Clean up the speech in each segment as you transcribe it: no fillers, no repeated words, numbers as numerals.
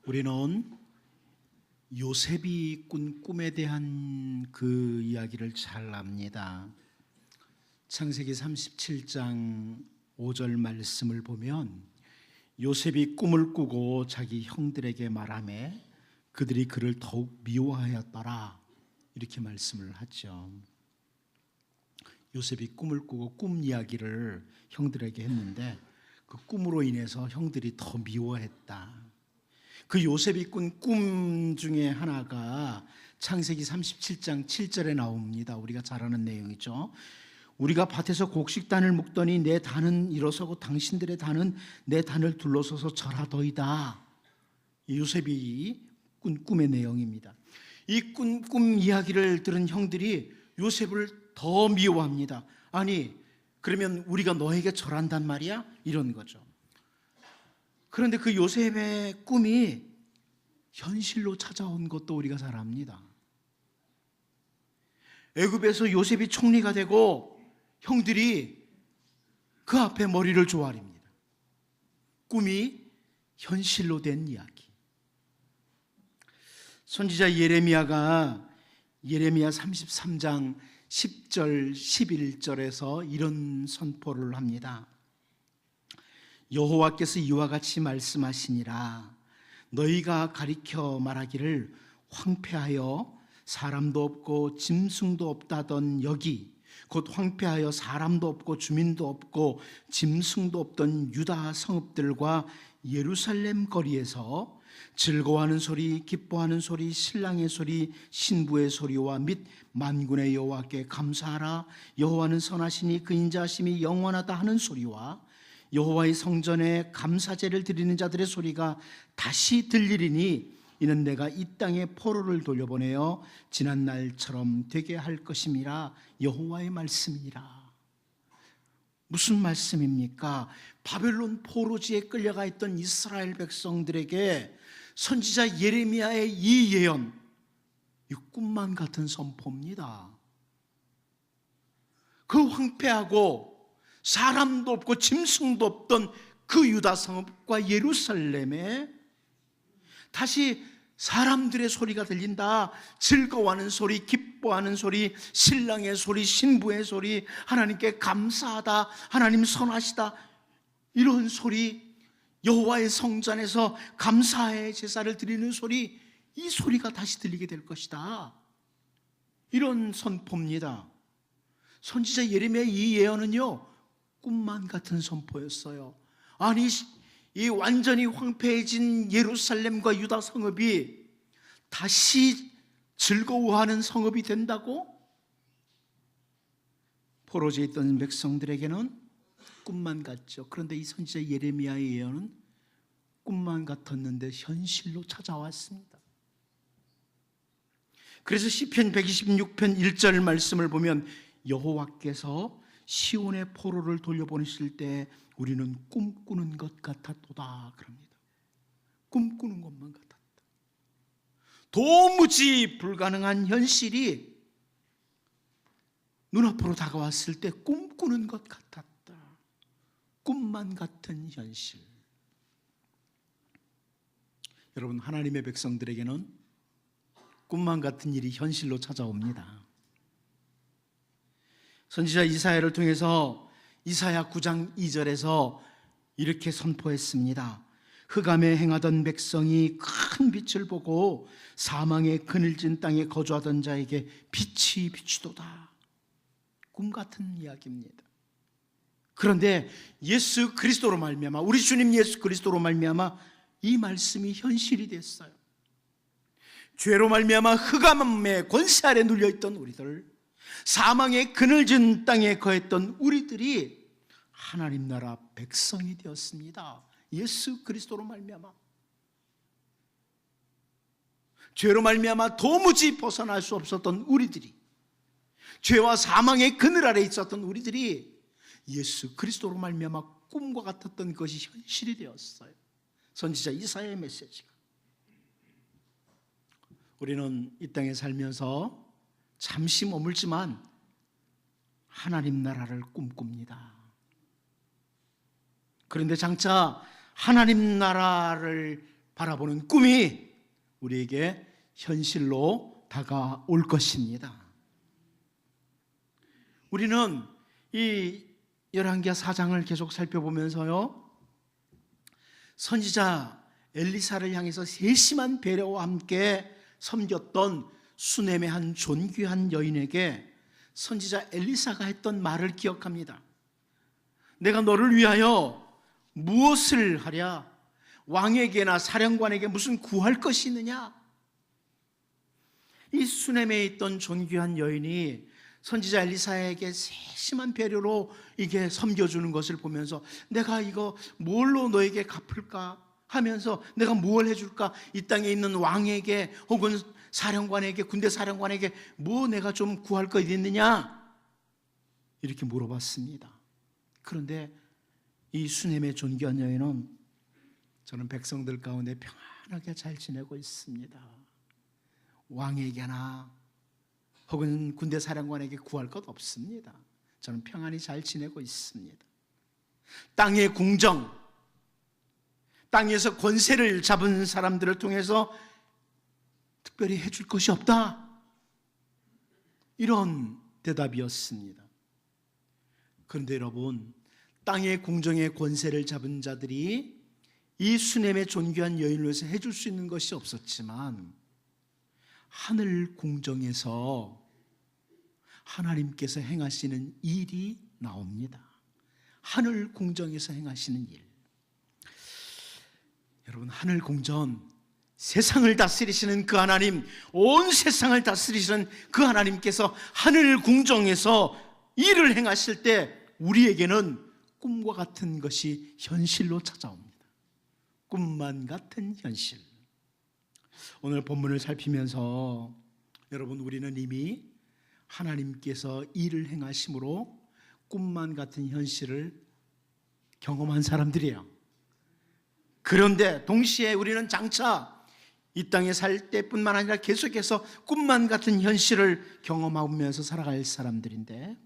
우리는 요셉이 꾼 꿈에 대한 그 이야기를 잘 압니다. 창세기 37장 5절 말씀을 보면 요셉이 꿈을 꾸고 자기 형들에게 말하매 그들이 그를 더욱 미워하였더라, 이렇게 말씀을 하죠. 요셉이 꿈을 꾸고 꿈 이야기를 형들에게 했는데 그 꿈으로 인해서 형들이 더 미워했다. 그 요셉이 꾼 꿈 중에 하나가 창세기 37장 7절에 나옵니다. 우리가 잘 아는 내용이죠. 우리가 밭에서 곡식단을 묶더니 내 단은 일어서고 당신들의 단은 내 단을 둘러서서 절하더이다. 요셉이 꾼 꿈의 내용입니다. 이 꿈 이야기를 들은 형들이 요셉을 더 미워합니다. 아니, 그러면 우리가 너에게 절한단 말이야? 이런 거죠. 그런데 그 요셉의 꿈이 현실로 찾아온 것도 우리가 잘 압니다. 애굽에서 요셉이 총리가 되고 형들이 그 앞에 머리를 조아립니다. 꿈이 현실로 된 이야기. 선지자 예레미야가 예레미야 33장 10절 11절에서 이런 선포를 합니다. 여호와께서 이와 같이 말씀하시니라. 너희가 가리켜 말하기를 황폐하여 사람도 없고 짐승도 없다던 여기, 곧 황폐하여 사람도 없고 주민도 없고 짐승도 없던 유다 성읍들과 예루살렘 거리에서 즐거워하는 소리, 기뻐하는 소리, 신랑의 소리, 신부의 소리와 및 만군의 여호와께 감사하라. 여호와는 선하시니 그 인자하심이 영원하다 하는 소리와 여호와의 성전에 감사제를 드리는 자들의 소리가 다시 들리리니 이는 내가 이 땅에 포로를 돌려보내어 지난 날처럼 되게 할 것임이라. 여호와의 말씀이라. 무슨 말씀입니까? 바벨론 포로지에 끌려가 있던 이스라엘 백성들에게 선지자 예레미야의 이 예언, 이 꿈만 같은 선포입니다. 그 황폐하고 사람도 없고 짐승도 없던 그 유다 성읍과 예루살렘에 다시 사람들의 소리가 들린다. 즐거워하는 소리, 기뻐하는 소리, 신랑의 소리, 신부의 소리, 하나님께 감사하다, 하나님 선하시다, 이런 소리, 여호와의 성전에서 감사의 제사를 드리는 소리, 이 소리가 다시 들리게 될 것이다. 이런 선포입니다. 선지자 예레미야의 이 예언은요, 꿈만 같은 선포였어요. 아니, 이 완전히 황폐해진 예루살렘과 유다 성읍이 다시 즐거워하는 성읍이 된다고? 포로지에 있던 백성들에게는 꿈만 같죠. 그런데 이 선지자 예레미야의 예언은 꿈만 같았는데 현실로 찾아왔습니다. 그래서 시편 126편 1절 말씀을 보면 여호와께서 시온의 포로를 돌려보내실 때 우리는 꿈꾸는 것 같았도다 그럽니다. 꿈꾸는 것만 같았다. 도무지 불가능한 현실이 눈앞으로 다가왔을 때 꿈꾸는 것 같았다. 꿈만 같은 현실. 여러분, 하나님의 백성들에게는 꿈만 같은 일이 현실로 찾아옵니다. 선지자 이사야를 통해서 이사야 9장 2절에서 이렇게 선포했습니다. 흑암에 행하던 백성이 큰 빛을 보고 사망의 그늘진 땅에 거주하던 자에게 빛이 비추도다. 꿈 같은 이야기입니다. 그런데 예수 그리스도로 말미암아, 우리 주님 예수 그리스도로 말미암아 이 말씀이 현실이 됐어요. 죄로 말미암아 흑암의 권세 아래 눌려있던 우리들, 사망의 그늘진 땅에 거했던 우리들이 하나님 나라 백성이 되었습니다. 예수 그리스도로 말미암아. 죄로 말미암아 도무지 벗어날 수 없었던 우리들이, 죄와 사망의 그늘 아래 있었던 우리들이 예수 그리스도로 말미암아 꿈과 같았던 것이 현실이 되었어요. 선지자 이사야의 메시지가. 우리는 이 땅에 살면서 잠시 머물지만 하나님 나라를 꿈꿉니다. 그런데 장차 하나님 나라를 바라보는 꿈이 우리에게 현실로 다가올 것입니다. 우리는 이 열왕기하 4장을 계속 살펴보면서요, 선지자 엘리사를 향해서 세심한 배려와 함께 섬겼던 수넴의 한 존귀한 여인에게 선지자 엘리사가 했던 말을 기억합니다. 내가 너를 위하여 무엇을 하랴? 왕에게나 사령관에게 무슨 구할 것이 있느냐? 이 수넴에 있던 존귀한 여인이 선지자 엘리사에게 세심한 배려로 이게 섬겨주는 것을 보면서 내가 이거 뭘로 너에게 갚을까 하면서 내가 뭘 해줄까? 이 땅에 있는 왕에게 혹은 사령관에게, 군대 사령관에게 뭐 내가 좀 구할 것 있느냐? 이렇게 물어봤습니다. 그런데 이 수넴의 존귀한 여인은 저는 백성들 가운데 평안하게 잘 지내고 있습니다. 왕에게나 혹은 군대 사령관에게 구할 것 없습니다. 저는 평안히 잘 지내고 있습니다. 땅의 궁정, 땅에서 권세를 잡은 사람들을 통해서 특별히 해줄 것이 없다, 이런 대답이었습니다. 그런데 여러분, 땅의 궁정의 권세를 잡은 자들이 이 수넴의 존귀한 여인을 위해서 해줄 수 있는 것이 없었지만 하늘 궁정에서 하나님께서 행하시는 일이 나옵니다. 하늘 궁정에서 행하시는 일. 여러분, 하늘 궁전, 세상을 다스리시는 그 하나님, 온 세상을 다스리시는 그 하나님께서 하늘 궁정에서 일을 행하실 때 우리에게는 꿈과 같은 것이 현실로 찾아옵니다. 꿈만 같은 현실. 오늘 본문을 살피면서 여러분, 우리는 이미 하나님께서 일을 행하심으로 꿈만 같은 현실을 경험한 사람들이에요. 그런데 동시에 우리는 장차 이 땅에 살 때뿐만 아니라 계속해서 꿈만 같은 현실을 경험하면서 살아갈 사람들인데,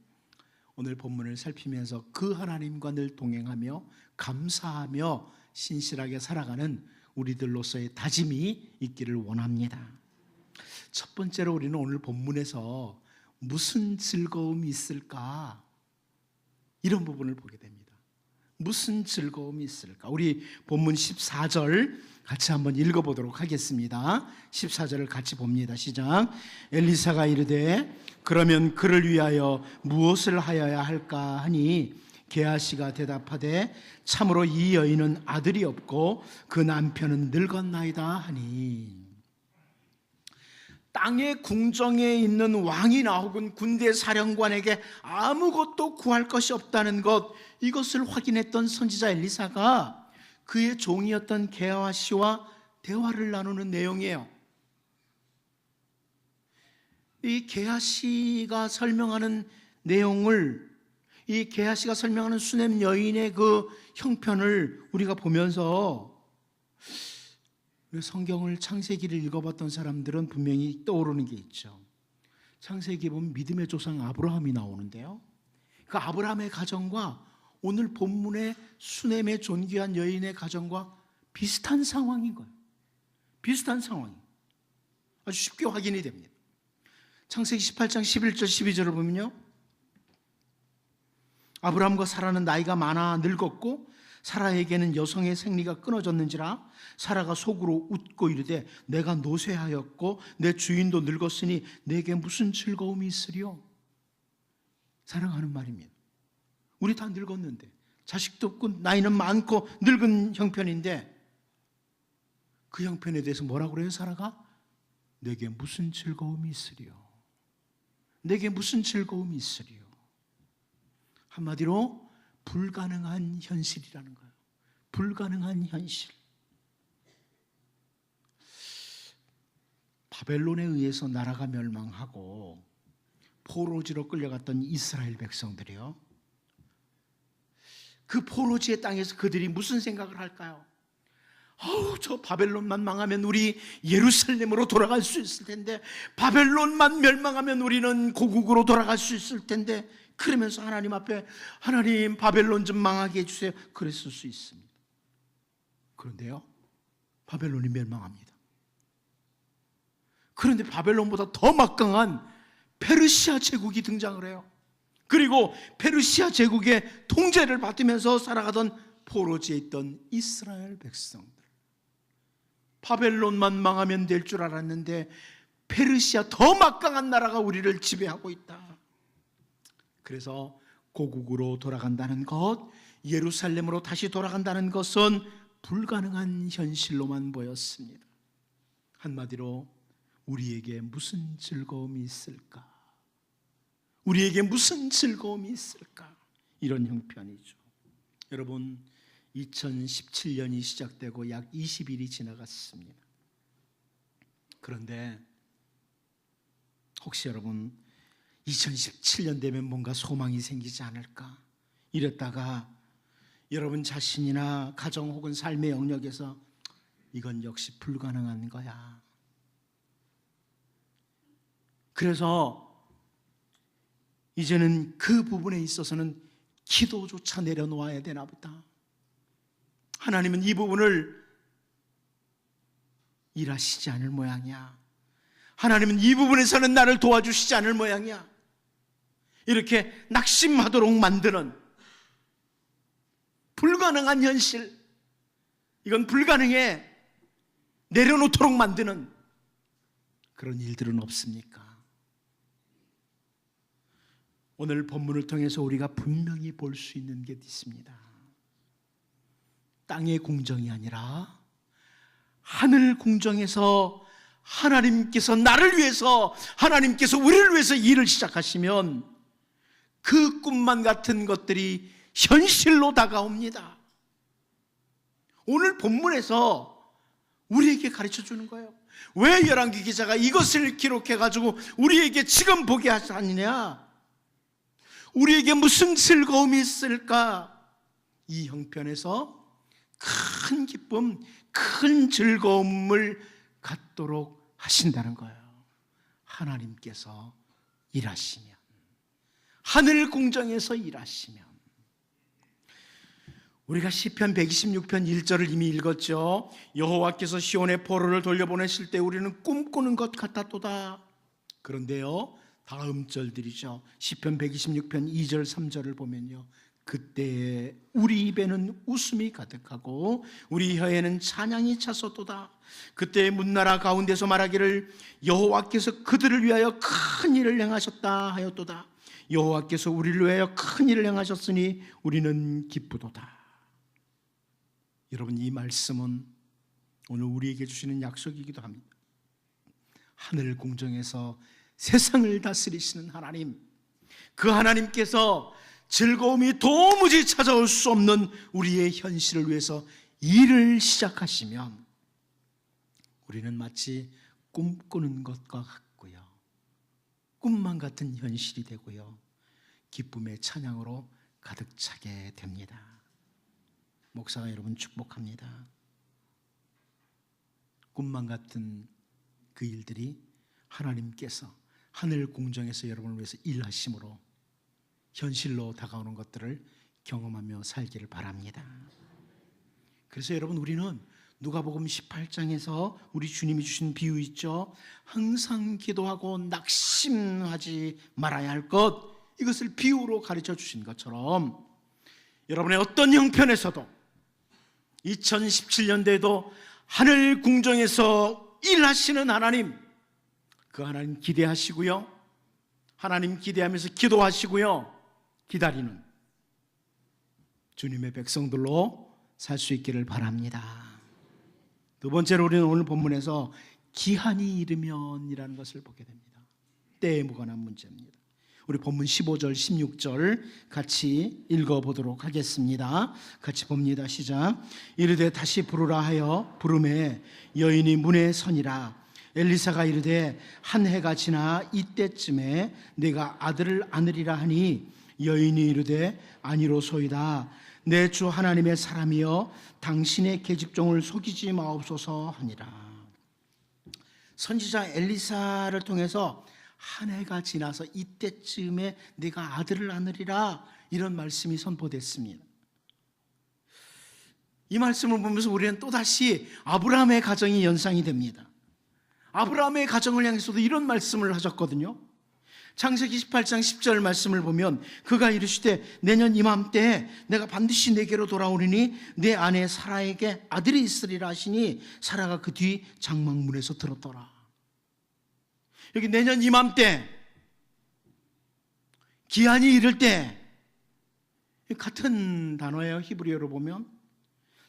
오늘 본문을 살피면서 그 하나님과 늘 동행하며 감사하며 신실하게 살아가는 우리들로서의 다짐이 있기를 원합니다. 첫 번째로 우리는 오늘 본문에서 무슨 즐거움이 있을까, 이런 부분을 보게 됩니다. 무슨 즐거움이 있을까? 우리 본문 14절 같이 한번 읽어보도록 하겠습니다. 14절을 같이 봅니다. 시작. 엘리사가 이르되 그러면 그를 위하여 무엇을 하여야 할까 하니 게하시가 대답하되 참으로 이 여인은 아들이 없고 그 남편은 늙었나이다 하니. 땅의 궁정에 있는 왕이나 혹은 군대 사령관에게 아무것도 구할 것이 없다는 것, 이것을 확인했던 선지자 엘리사가 그의 종이었던 게하시와 대화를 나누는 내용이에요. 이 게하시가 설명하는 내용을, 이 게하시가 설명하는 수넴 여인의 그 형편을 우리가 보면서 성경을, 창세기를 읽어봤던 사람들은 분명히 떠오르는 게 있죠. 창세기 보면 믿음의 조상 아브라함이 나오는데요, 그 아브라함의 가정과 오늘 본문의 수넴의 존귀한 여인의 가정과 비슷한 상황인 거예요. 비슷한 상황이에요. 아주 쉽게 확인이 됩니다. 창세기 18장 11절 12절을 보면요, 아브라함과 사라는 나이가 많아 늙었고 사라에게는 여성의 생리가 끊어졌는지라 사라가 속으로 웃고 이르되 내가 노쇠하였고 내 주인도 늙었으니 내게 무슨 즐거움이 있으리요? 사랑하는 말입니다. 우리 다 늙었는데, 자식도 없고 나이는 많고 늙은 형편인데, 그 형편에 대해서 뭐라고 그래요? 사라가 내게 무슨 즐거움이 있으리요? 내게 무슨 즐거움이 있으리요? 한마디로 불가능한 현실이라는 거예요. 불가능한 현실. 바벨론에 의해서 나라가 멸망하고 포로지로 끌려갔던 이스라엘 백성들이요, 그 포로지의 땅에서 그들이 무슨 생각을 할까요? 저 바벨론만 망하면 우리 예루살렘으로 돌아갈 수 있을 텐데, 바벨론만 멸망하면 우리는 고국으로 돌아갈 수 있을 텐데, 그러면서 하나님 앞에 하나님 바벨론 좀 망하게 해주세요, 그랬을 수 있습니다. 그런데요, 바벨론이 멸망합니다. 그런데 바벨론보다 더 막강한 페르시아 제국이 등장을 해요. 그리고 페르시아 제국의 통제를 받으면서 살아가던 포로지에 있던 이스라엘 백성들, 바벨론만 망하면 될 줄 알았는데 페르시아 더 막강한 나라가 우리를 지배하고 있다. 그래서 고국으로 돌아간다는 것, 예루살렘으로 다시 돌아간다는 것은 불가능한 현실로만 보였습니다. 한마디로 우리에게 무슨 즐거움이 있을까? 우리에게 무슨 즐거움이 있을까? 이런 형편이죠. 여러분, 2017년이 시작되고 약 20일이 지나갔습니다. 그런데 혹시 여러분 2017년 되면 뭔가 소망이 생기지 않을까? 이랬다가 여러분 자신이나 가정 혹은 삶의 영역에서 이건 역시 불가능한 거야. 그래서 이제는 그 부분에 있어서는 기도조차 내려놓아야 되나 보다. 하나님은 이 부분을 일하시지 않을 모양이야. 하나님은 이 부분에서는 나를 도와주시지 않을 모양이야. 이렇게 낙심하도록 만드는 불가능한 현실, 이건 불가능해 내려놓도록 만드는 그런 일들은 없습니까? 오늘 본문을 통해서 우리가 분명히 볼 수 있는 게 있습니다. 땅의 궁정이 아니라 하늘 궁정에서 하나님께서 나를 위해서, 하나님께서 우리를 위해서 일을 시작하시면 그 꿈만 같은 것들이 현실로 다가옵니다. 오늘 본문에서 우리에게 가르쳐 주는 거예요. 왜 열왕기 기자가 이것을 기록해가지고 우리에게 지금 보게 하느냐? 우리에게 무슨 즐거움이 있을까? 이 형편에서 큰 기쁨, 큰 즐거움을 갖도록 하신다는 거예요. 하나님께서 일하시면, 하늘 궁정에서 일하시면. 우리가 시편 126편 1절을 이미 읽었죠. 여호와께서 시온의 포로를 돌려보내실 때 우리는 꿈꾸는 것 같았도다. 그런데요, 다음 절들이죠. 시편 126편 2절 3절을 보면요, 그때 우리 입에는 웃음이 가득하고 우리 혀에는 찬양이 찼었도다. 그때 문나라 가운데서 말하기를 여호와께서 그들을 위하여 큰 일을 행하셨다 하였도다. 여호와께서 우리를 위하여 큰 일을 행하셨으니 우리는 기쁘도다. 여러분, 이 말씀은 오늘 우리에게 주시는 약속이기도 합니다. 하늘 궁정에서 세상을 다스리시는 하나님, 그 하나님께서 즐거움이 도무지 찾아올 수 없는 우리의 현실을 위해서 일을 시작하시면 우리는 마치 꿈꾸는 것과 같고요, 꿈만 같은 현실이 되고요, 기쁨의 찬양으로 가득 차게 됩니다. 목사가 여러분 축복합니다. 꿈만 같은 그 일들이 하나님께서 하늘 궁정에서 여러분을 위해서 일하심으로 현실로 다가오는 것들을 경험하며 살기를 바랍니다. 그래서 여러분, 우리는 누가복음 18장에서 우리 주님이 주신 비유 있죠. 항상 기도하고 낙심하지 말아야 할 것, 이것을 비유로 가르쳐 주신 것처럼 여러분의 어떤 형편에서도 2017년대에도 하늘 궁정에서 일하시는 하나님, 그 하나님 기대하시고요, 하나님 기대하면서 기도하시고요, 기다리는 주님의 백성들로 살 수 있기를 바랍니다. 두 번째로 우리는 오늘 본문에서 기한이 이르면이라는 것을 보게 됩니다. 때에 무관한 문제입니다. 우리 본문 15절 16절 같이 읽어보도록 하겠습니다. 같이 봅니다. 시작. 이르되 다시 부르라 하여 부르매 여인이 문에 서니라. 엘리사가 이르되 한 해가 지나 이때쯤에 내가 아들을 안으리라 하니 여인이 이르되 아니로소이다. 내 주 하나님의 사람이여 당신의 계집종을 속이지 마옵소서 하니라. 선지자 엘리사를 통해서 한 해가 지나서 이때쯤에 내가 아들을 안으리라, 이런 말씀이 선포됐습니다. 이 말씀을 보면서 우리는 또다시 아브라함의 가정이 연상이 됩니다. 아브라함의 가정을 향해서도 이런 말씀을 하셨거든요. 창세기 18장 10절 말씀을 보면 그가 이르시되 내년 이맘때에 내가 반드시 내게로 돌아오리니 내 아내 사라에게 아들이 있으리라 하시니 사라가 그 뒤 장막문에서 들었더라. 여기 내년 이맘때, 기한이 이를 때, 같은 단어예요. 히브리어로 보면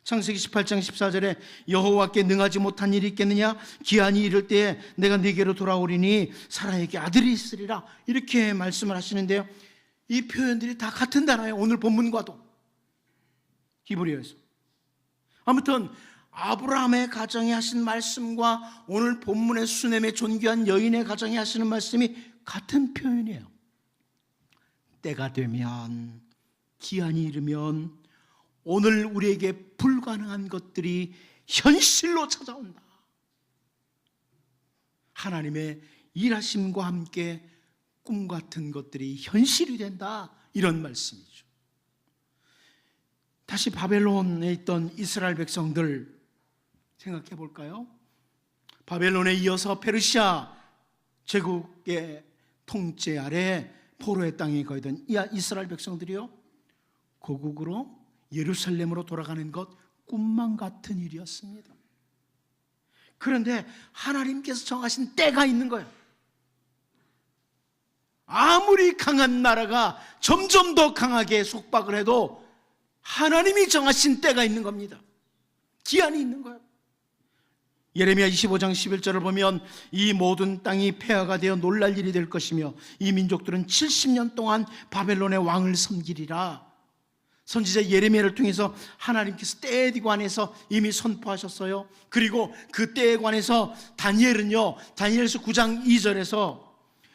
창세기 18장 14절에 여호와께 능하지 못한 일이 있겠느냐, 기한이 이를 때에 내가 네게로 돌아오리니 사라에게 아들이 있으리라, 이렇게 말씀을 하시는데요, 이 표현들이 다 같은 단어예요. 오늘 본문과도 히브리어에서. 아무튼 아브라함의 가정에 하신 말씀과 오늘 본문의 수넴의 존귀한 여인의 가정에 하시는 말씀이 같은 표현이에요. 때가 되면, 기한이 이르면 오늘 우리에게 불가능한 것들이 현실로 찾아온다. 하나님의 일하심과 함께 꿈 같은 것들이 현실이 된다, 이런 말씀이죠. 다시 바벨론에 있던 이스라엘 백성들 생각해 볼까요? 바벨론에 이어서 페르시아 제국의 통제 아래 포로의 땅에 거하던 이스라엘 백성들이요, 고국으로 예루살렘으로 돌아가는 것 꿈만 같은 일이었습니다. 그런데 하나님께서 정하신 때가 있는 거예요. 아무리 강한 나라가 점점 더 강하게 속박을 해도 하나님이 정하신 때가 있는 겁니다. 기한이 있는 거예요. 예레미야 25장 11절을 보면 이 모든 땅이 폐허가 되어 놀랄 일이 될 것이며 이 민족들은 70년 동안 바벨론의 왕을 섬기리라. 선지자 예레미야를 통해서 하나님께서 때에 관해서 이미 선포하셨어요. 그리고 그 때에 관해서 다니엘은요, 다니엘서 9장 2절에서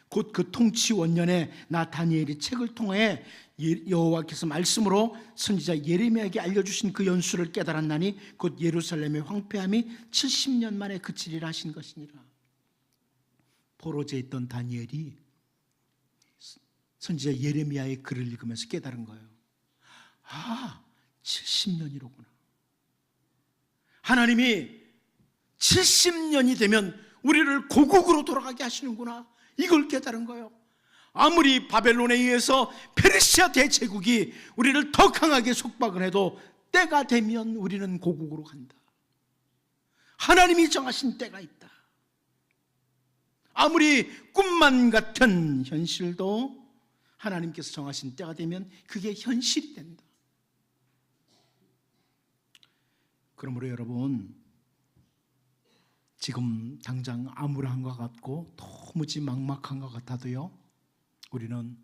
곧 그 통치 원년에 나 다니엘이 책을 통해 여호와께서 말씀으로 선지자 예레미야에게 알려주신 그 연수를 깨달았나니 곧 예루살렘의 황폐함이 70년 만에 그치리라 하신 것이니라. 포로제에 있던 다니엘이 선지자 예레미야의 글을 읽으면서 깨달은 거예요. 아, 70년이로구나. 하나님이 70년이 되면 우리를 고국으로 돌아가게 하시는구나, 이걸 깨달은 거예요. 아무리 바벨론에 의해서 페르시아 대제국이 우리를 더 강하게 속박을 해도 때가 되면 우리는 고국으로 간다. 하나님이 정하신 때가 있다. 아무리 꿈만 같은 현실도 하나님께서 정하신 때가 되면 그게 현실이 된다. 그러므로 여러분, 지금 당장 암울한 것 같고 도무지 막막한 것 같아도요, 우리는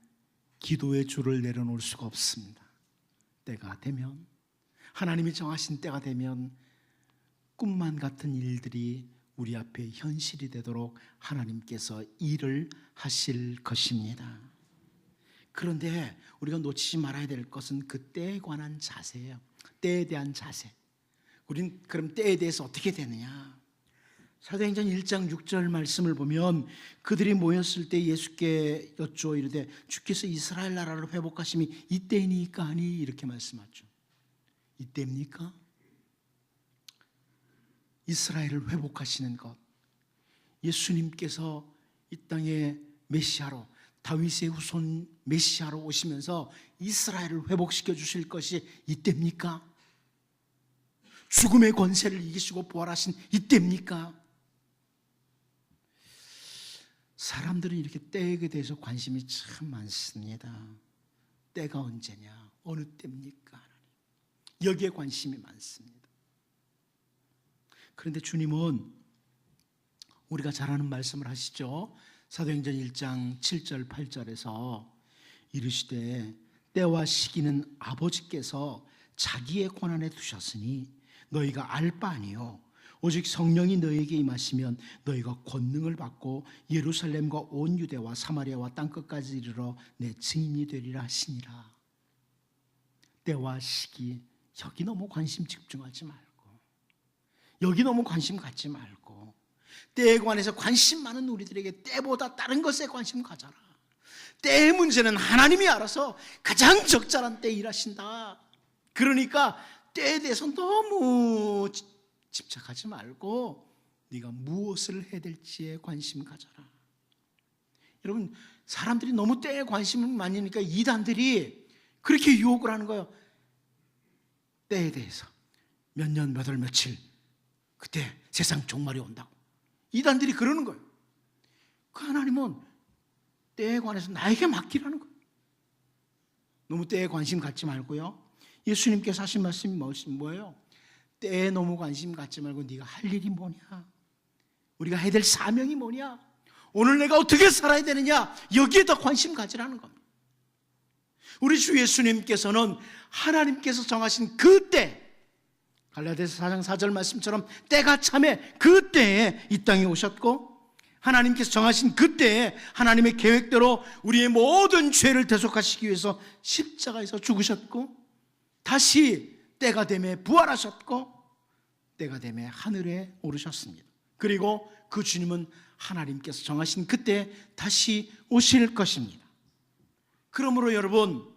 기도의 줄을 내려놓을 수가 없습니다. 때가 되면, 하나님이 정하신 때가 되면 꿈만 같은 일들이 우리 앞에 현실이 되도록 하나님께서 일을 하실 것입니다. 그런데 우리가 놓치지 말아야 될 것은 그 때에 관한 자세예요. 때에 대한 자세. 우린 그럼 때에 대해서 어떻게 되느냐? 사도행전 1장 6절 말씀을 보면 그들이 모였을 때 예수께 여쭈어 이르되 주께서 이스라엘 나라를 회복하심이 이때이니까 하니, 이렇게 말씀하죠. 이때입니까? 이스라엘을 회복하시는 것, 예수님께서 이 땅에 메시아로, 다윗의 후손 메시아로 오시면서 이스라엘을 회복시켜 주실 것이 이때입니까? 죽음의 권세를 이기시고 부활하신 이때입니까? 사람들은 이렇게 때에 대해서 관심이 참 많습니다. 때가 언제냐, 어느 때입니까? 여기에 관심이 많습니다. 그런데 주님은 우리가 잘 아는 말씀을 하시죠. 사도행전 1장 7절 8절에서 이르시되 때와 시기는 아버지께서 자기의 권한에 두셨으니 너희가 알 바 아니요 오직 성령이 너희에게 임하시면 너희가 권능을 받고 예루살렘과 온 유대와 사마리아와 땅끝까지 이르러 내 증인이 되리라 하시니라. 때와 시기, 여기 너무 관심 집중하지 말고, 여기 너무 관심 갖지 말고, 때에 관해서 관심 많은 우리들에게 때보다 다른 것에 관심 가져라. 때의 문제는 하나님이 알아서 가장 적절한 때에 일하신다. 그러니까 때에 대해서 너무 집착하지 말고 네가 무엇을 해야 될지에 관심 가져라. 여러분, 사람들이 너무 때에 관심을 많이 하니까 이단들이 그렇게 유혹을 하는 거예요. 때에 대해서 몇 년, 몇 월, 며칠 그때 세상 종말이 온다고 이단들이 그러는 거예요. 그 하나님은 때에 관해서 나에게 맡기라는 거예요. 너무 때에 관심 갖지 말고요. 예수님께서 하신 말씀이 뭐예요? 때에 너무 관심 갖지 말고 네가 할 일이 뭐냐, 우리가 해야 될 사명이 뭐냐, 오늘 내가 어떻게 살아야 되느냐, 여기에 더 관심 가지라는 겁니다. 우리 주 예수님께서는 하나님께서 정하신 그 때, 갈라디아서 4장 4절 말씀처럼 때가 참에 그 때에 이 땅에 오셨고, 하나님께서 정하신 그 때에 하나님의 계획대로 우리의 모든 죄를 대속하시기 위해서 십자가에서 죽으셨고, 다시 때가 되매 부활하셨고, 때가 되매 하늘에 오르셨습니다. 그리고 그 주님은 하나님께서 정하신 그때 다시 오실 것입니다. 그러므로 여러분,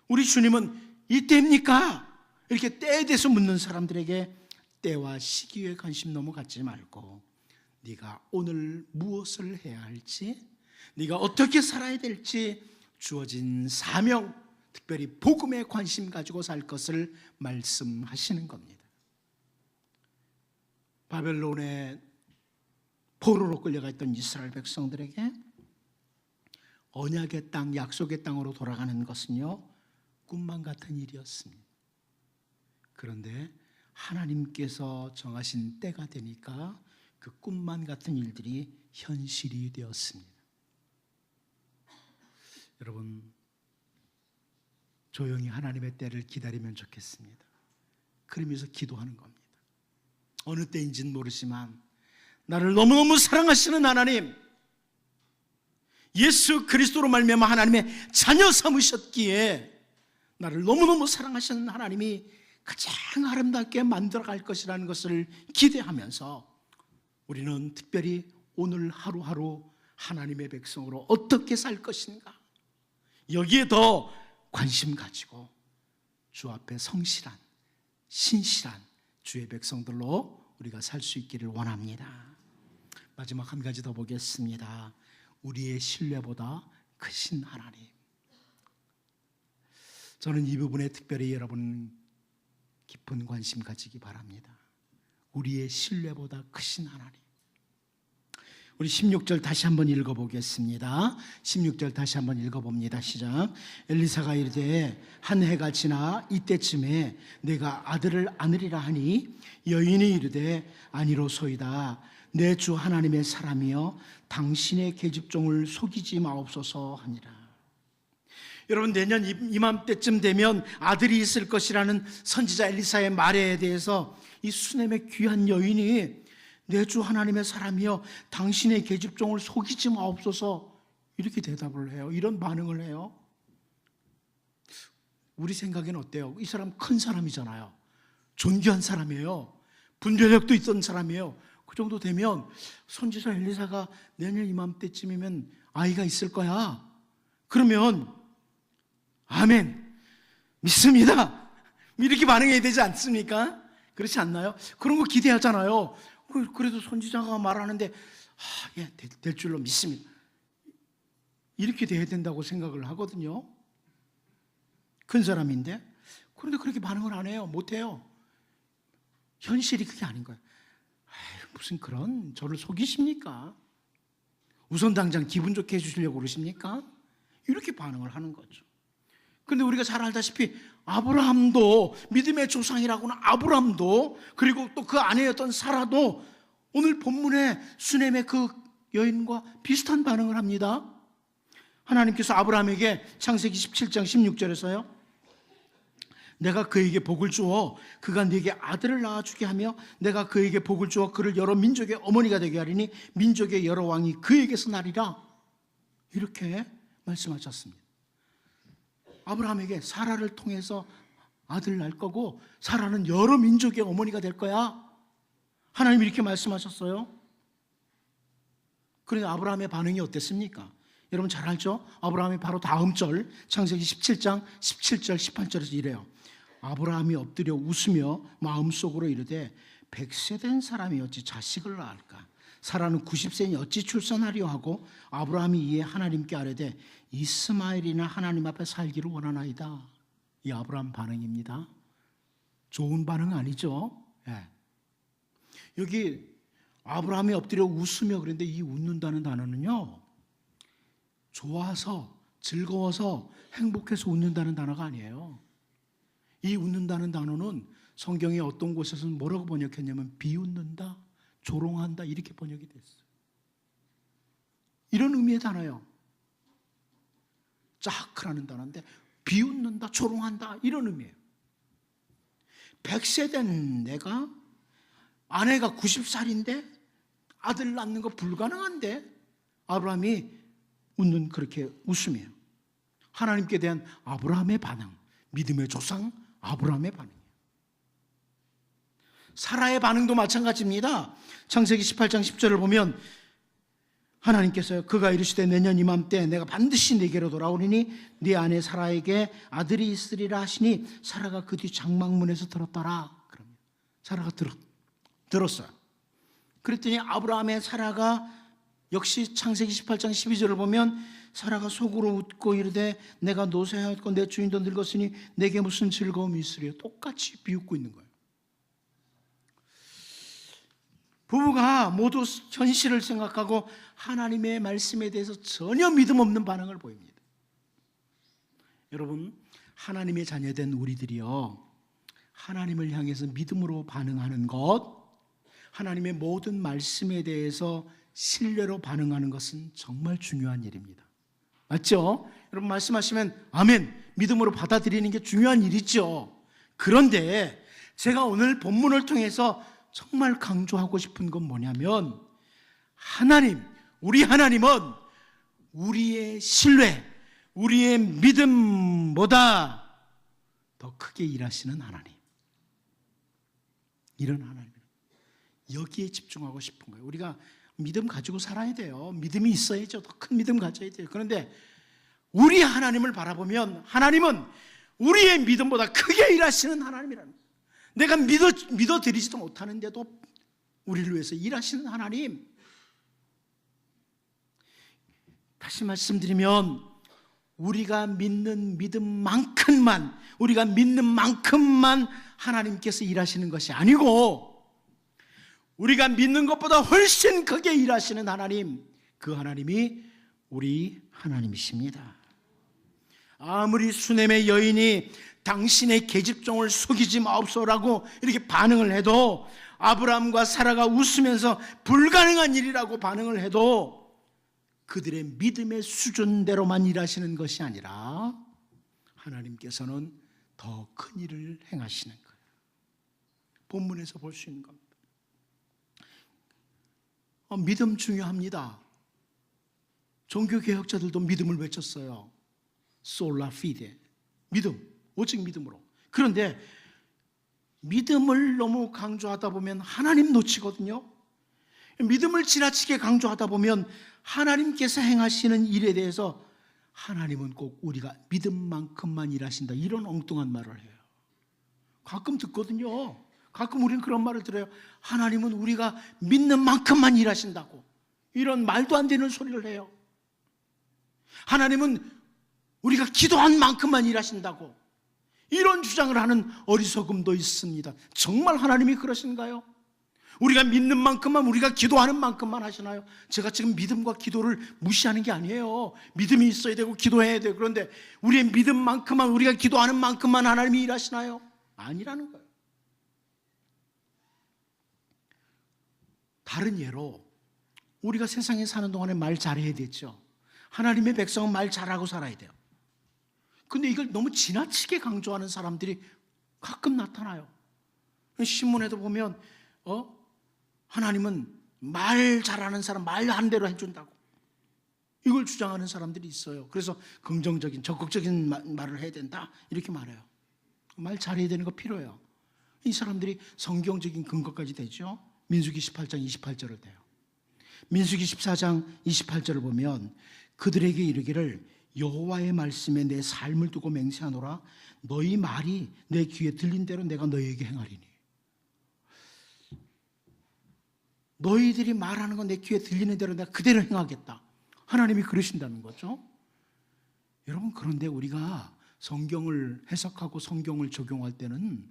우리 주님은 이때입니까? 이렇게 때에 대해서 묻는 사람들에게 때와 시기에 관심 너무 갖지 말고 네가 오늘 무엇을 해야 할지, 네가 어떻게 살아야 될지, 주어진 사명, 특별히 복음에 관심 가지고 살 것을 말씀하시는 겁니다. 바벨론의 포로로 끌려가 있던 이스라엘 백성들에게 언약의 땅, 약속의 땅으로 돌아가는 것은요, 꿈만 같은 일이었습니다. 그런데 하나님께서 정하신 때가 되니까 그 꿈만 같은 일들이 현실이 되었습니다. 여러분, 조용히 하나님의 때를 기다리면 좋겠습니다. 그러면서 기도하는 겁니다. 어느 때인지는 모르지만 나를 너무너무 사랑하시는 하나님, 예수 그리스도로 말미암아 하나님의 자녀 삼으셨기에 나를 너무너무 사랑하시는 하나님이 가장 아름답게 만들어갈 것이라는 것을 기대하면서 우리는 특별히 오늘 하루하루 하나님의 백성으로 어떻게 살 것인가, 여기에 더 관심 가지고 주 앞에 성실한, 신실한 주의 백성들로 우리가 살 수 있기를 원합니다. 마지막 한 가지 더 보겠습니다. 우리의 신뢰보다 크신 하나님. 저는 이 부분에 특별히 여러분 깊은 관심 가지기 바랍니다. 우리의 신뢰보다 크신 하나님. 우리 16절 다시 한번 읽어보겠습니다. 16절 다시 한번 읽어봅니다. 시작. 엘리사가 이르되 한 해가 지나 이때쯤에 내가 아들을 안으리라 하니 여인이 이르되 아니로소이다. 내 주 하나님의 사람이여 당신의 계집종을 속이지 마옵소서 하니라. 여러분, 내년 이맘때쯤 되면 아들이 있을 것이라는 선지자 엘리사의 말에 대해서 이 수넴의 귀한 여인이 내 주 하나님의 사람이여 당신의 계집종을 속이지 마옵소서, 이렇게 대답을 해요. 이런 반응을 해요. 우리 생각에는 어때요? 이 사람 큰 사람이잖아요. 존귀한 사람이에요. 분별력도 있던 사람이에요. 그 정도 되면 선지자 엘리사가 내년 이맘때쯤이면 아이가 있을 거야, 그러면 아멘, 믿습니다, 이렇게 반응해야 되지 않습니까? 그렇지 않나요? 그런 거 기대하잖아요. 그래도 선지자가 말하는데 예, 될 줄로 믿습니다, 이렇게 돼야 된다고 생각을 하거든요. 큰 사람인데. 그런데 그렇게 반응을 안 해요. 못해요. 현실이 그게 아닌 거예요. 무슨 그런 저를 속이십니까? 우선 당장 기분 좋게 해주시려고 그러십니까? 이렇게 반응을 하는 거죠. 그런데 우리가 잘 알다시피 아브라함도, 믿음의 조상이라고는 아브라함도, 그리고 또 그 아내였던 사라도 오늘 본문의 수넴의 그 여인과 비슷한 반응을 합니다. 하나님께서 아브라함에게 창세기 17장 16절에서요 내가 그에게 복을 주어 그가 네게 아들을 낳아주게 하며 내가 그에게 복을 주어 그를 여러 민족의 어머니가 되게 하리니 민족의 여러 왕이 그에게서 나리라, 이렇게 말씀하셨습니다. 아브라함에게 사라를 통해서 아들을 낳을 거고 사라는 여러 민족의 어머니가 될 거야, 하나님이 이렇게 말씀하셨어요. 그런데 아브라함의 반응이 어땠습니까? 여러분 잘 알죠? 아브라함이 바로 다음 절 창세기 17장 17절 18절에서 이래요. 아브라함이 엎드려 웃으며 마음속으로 이르되 100세 된 사람이 어찌 자식을 낳을까? 사라는 90세니 어찌 출산하려 하고 아브라함이 이에 하나님께 아뢰되 이스마엘이나 하나님 앞에 살기를 원하나이다. 이 아브라함 반응입니다. 좋은 반응 아니죠? 네. 여기 아브라함이 엎드려 웃으며 그런데 이 웃는다는 단어는요, 좋아서 즐거워서 행복해서 웃는다는 단어가 아니에요. 이 웃는다는 단어는 성경의 어떤 곳에서는 뭐라고 번역했냐면 비웃는다, 조롱한다 이렇게 번역이 됐어요. 이런 의미의 단어예요. 짜크라는 단어인데 비웃는다, 조롱한다 이런 의미예요. 100세 된 내가 아내가 90살인데 아들 낳는 거 불가능한데 아브라함이 웃는 그렇게 웃음이에요. 하나님께 대한 아브라함의 반응, 믿음의 조상 아브라함의 반응이에요. 사라의 반응도 마찬가지입니다. 창세기 18장 10절을 보면 하나님께서 그가 이르시되 내년 이맘때 내가 반드시 네게로 돌아오리니 네 아내 사라에게 아들이 있으리라 하시니 사라가 그 뒤 장막문에서 들었더라. 그러면 사라가 들었어요. 그랬더니 아브라함의 사라가 역시 창세기 18장 12절을 보면 사라가 속으로 웃고 이르되 내가 노쇠하였고 내 주인도 늙었으니 내게 무슨 즐거움이 있으리요. 똑같이 비웃고 있는 거예요. 부부가 모두 현실을 생각하고 하나님의 말씀에 대해서 전혀 믿음 없는 반응을 보입니다. 여러분, 하나님의 자녀된 우리들이요, 하나님을 향해서 믿음으로 반응하는 것, 하나님의 모든 말씀에 대해서 신뢰로 반응하는 것은 정말 중요한 일입니다. 맞죠? 여러분 말씀하시면 아멘, 믿음으로 받아들이는 게 중요한 일이죠. 그런데 제가 오늘 본문을 통해서 정말 강조하고 싶은 건 뭐냐면 하나님, 우리 하나님은 우리의 신뢰, 우리의 믿음보다 더 크게 일하시는 하나님. 이런 하나님. 여기에 집중하고 싶은 거예요. 우리가 믿음 가지고 살아야 돼요. 믿음이 있어야죠. 더 큰 믿음 가져야 돼요. 그런데 우리 하나님을 바라보면 하나님은 우리의 믿음보다 크게 일하시는 하나님이라는 거예요. 내가 믿어드리지도 못하는데도 우리를 위해서 일하시는 하나님. 다시 말씀드리면 우리가 믿는 믿음만큼만, 우리가 믿는 만큼만 하나님께서 일하시는 것이 아니고 우리가 믿는 것보다 훨씬 크게 일하시는 하나님, 그 하나님이 우리 하나님이십니다. 아무리 수넴의 여인이 당신의 계집종을 속이지 마옵소라고 이렇게 반응을 해도, 아브라함과 사라가 웃으면서 불가능한 일이라고 반응을 해도 그들의 믿음의 수준대로만 일하시는 것이 아니라 하나님께서는 더 큰 일을 행하시는 거예요. 본문에서 볼 수 있는 겁니다. 믿음 중요합니다. 종교개혁자들도 믿음을 외쳤어요. 솔라 피데, 믿음, 오직 믿음으로. 그런데 믿음을 너무 강조하다 보면 하나님 놓치거든요. 믿음을 지나치게 강조하다 보면 하나님께서 행하시는 일에 대해서 하나님은 꼭 우리가 믿음만큼만 일하신다, 이런 엉뚱한 말을 해요. 가끔 듣거든요. 가끔 우리는 그런 말을 들어요. 하나님은 우리가 믿는 만큼만 일하신다고, 이런 말도 안 되는 소리를 해요. 하나님은 우리가 기도한 만큼만 일하신다고, 이런 주장을 하는 어리석음도 있습니다. 정말 하나님이 그러신가요? 우리가 믿는 만큼만, 우리가 기도하는 만큼만 하시나요? 제가 지금 믿음과 기도를 무시하는 게 아니에요. 믿음이 있어야 되고 기도해야 돼요. 그런데 우리의 믿음만큼만, 우리가 기도하는 만큼만 하나님이 일하시나요? 아니라는 거예요. 다른 예로 우리가 세상에 사는 동안에 말 잘해야 되죠. 하나님의 백성은 말 잘하고 살아야 돼요. 근데 이걸 너무 지나치게 강조하는 사람들이 가끔 나타나요. 신문에도 보면 하나님은 말 잘하는 사람 말한 대로 해준다고, 이걸 주장하는 사람들이 있어요. 그래서 긍정적인, 적극적인 말을 해야 된다, 이렇게 말해요. 말 잘해야 되는 거 필요해요. 이 사람들이 성경적인 근거까지 되죠. 민수기 18장 28절을 돼요. 민수기 14장 28절을 보면 그들에게 이르기를 여호와의 말씀에 내 삶을 두고 맹세하노라. 너희 말이 내 귀에 들린 대로 내가 너희에게 행하리니. 너희들이 말하는 건 내 귀에 들리는 대로 내가 그대로 행하겠다. 하나님이 그러신다는 거죠. 여러분, 그런데 우리가 성경을 해석하고 성경을 적용할 때는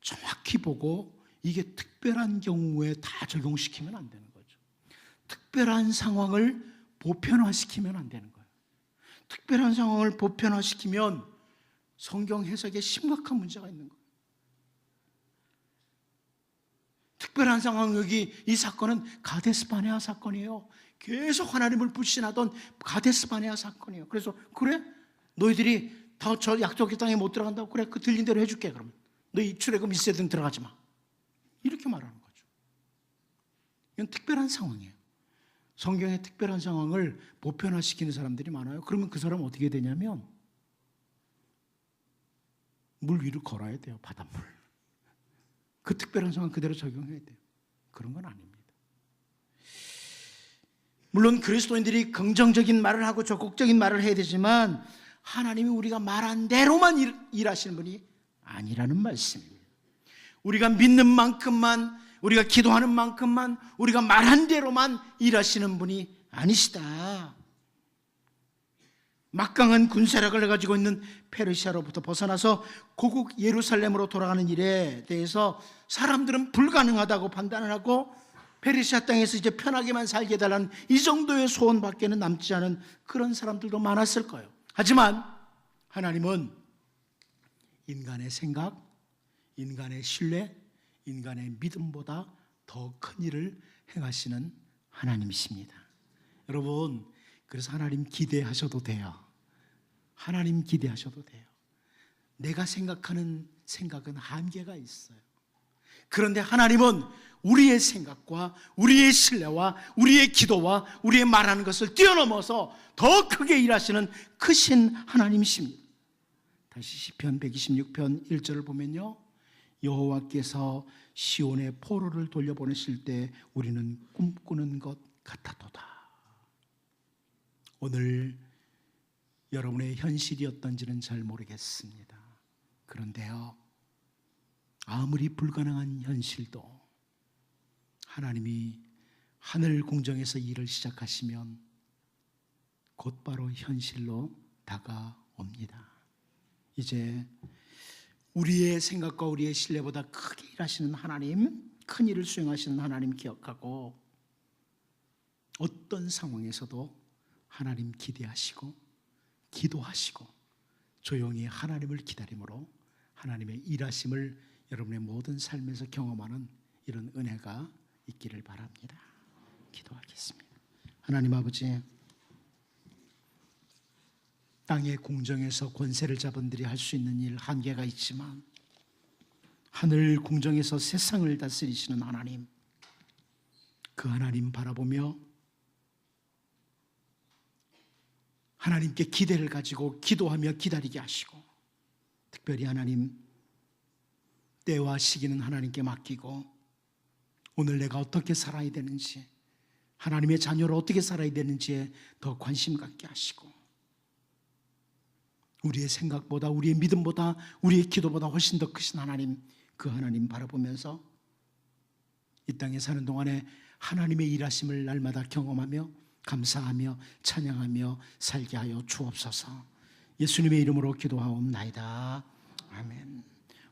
정확히 보고 이게 특별한 경우에 다 적용시키면 안 되는 거죠. 특별한 상황을 보편화시키면 안 되는 거예요. 특별한 상황을 보편화시키면 성경 해석에 심각한 문제가 있는 거예요. 특별한 상황, 여기 이 사건은 가데스 바네아 사건이에요. 계속 하나님을 불신하던 가데스 바네아 사건이에요. 그래서 그래? 너희들이 다 저 약속의 땅에 못 들어간다고? 그래, 그 들린 대로 해줄게. 그러면 너희 출애굽 있어든 들어가지 마. 이렇게 말하는 거죠. 이건 특별한 상황이에요. 성경의 특별한 상황을 보편화시키는 사람들이 많아요. 그러면 그 사람은 어떻게 되냐면 물 위로 걸어야 돼요. 바닷물. 그 특별한 상황 그대로 적용해야 돼요. 그런 건 아닙니다. 물론 그리스도인들이 긍정적인 말을 하고 적극적인 말을 해야 되지만 하나님이 우리가 말한 대로만 일하시는 분이 아니라는 말씀입니다. 우리가 믿는 만큼만, 우리가 기도하는 만큼만, 우리가 말한 대로만 일하시는 분이 아니시다. 막강한 군사력을 가지고 있는 페르시아로부터 벗어나서 고국 예루살렘으로 돌아가는 일에 대해서 사람들은 불가능하다고 판단을 하고 페르시아 땅에서 이제 편하게만 살게 해달라는 이 정도의 소원밖에는 남지 않은 그런 사람들도 많았을 거예요. 하지만 하나님은 인간의 생각, 인간의 신뢰, 인간의 믿음보다 더 큰 일을 행하시는 하나님이십니다. 여러분, 그래서 하나님 기대하셔도 돼요. 하나님 기대하셔도 돼요. 내가 생각하는 생각은 한계가 있어요. 그런데 하나님은 우리의 생각과 우리의 신뢰와 우리의 기도와 우리의 말하는 것을 뛰어넘어서 더 크게 일하시는 크신 하나님이십니다. 다시 시편 126편 1절을 보면요, 여호와께서 시온의 포로를 돌려보내실 때 우리는 꿈꾸는 것 같았도다. 오늘 여러분의 현실이 어떤지는 잘 모르겠습니다. 그런데요, 아무리 불가능한 현실도 하나님이 하늘 궁정에서 일을 시작하시면 곧바로 현실로 다가옵니다. 이제 우리의 생각과 우리의 신뢰보다 크게 일하시는 하나님, 큰 일을 수행하시는 하나님 기억하고 어떤 상황에서도 하나님 기대하시고 기도하시고 조용히 하나님을 기다림으로 하나님의 일하심을 여러분의 모든 삶에서 경험하는 이런 은혜가 있기를 바랍니다. 기도하겠습니다. 하나님 아버지, 땅의 궁정에서 권세를 잡은 들이 할 수 있는 일 한계가 있지만 하늘 궁정에서 세상을 다스리시는 하나님, 그 하나님 바라보며 하나님께 기대를 가지고 기도하며 기다리게 하시고, 특별히 하나님 때와 시기는 하나님께 맡기고 오늘 내가 어떻게 살아야 되는지, 하나님의 자녀로 어떻게 살아야 되는지에 더 관심 갖게 하시고, 우리의 생각보다 우리의 믿음보다 우리의 기도보다 훨씬 더 크신 하나님, 그 하나님 바라보면서 이 땅에 사는 동안에 하나님의 일하심을 날마다 경험하며 감사하며 찬양하며 살게 하여 주옵소서. 예수님의 이름으로 기도하옵나이다.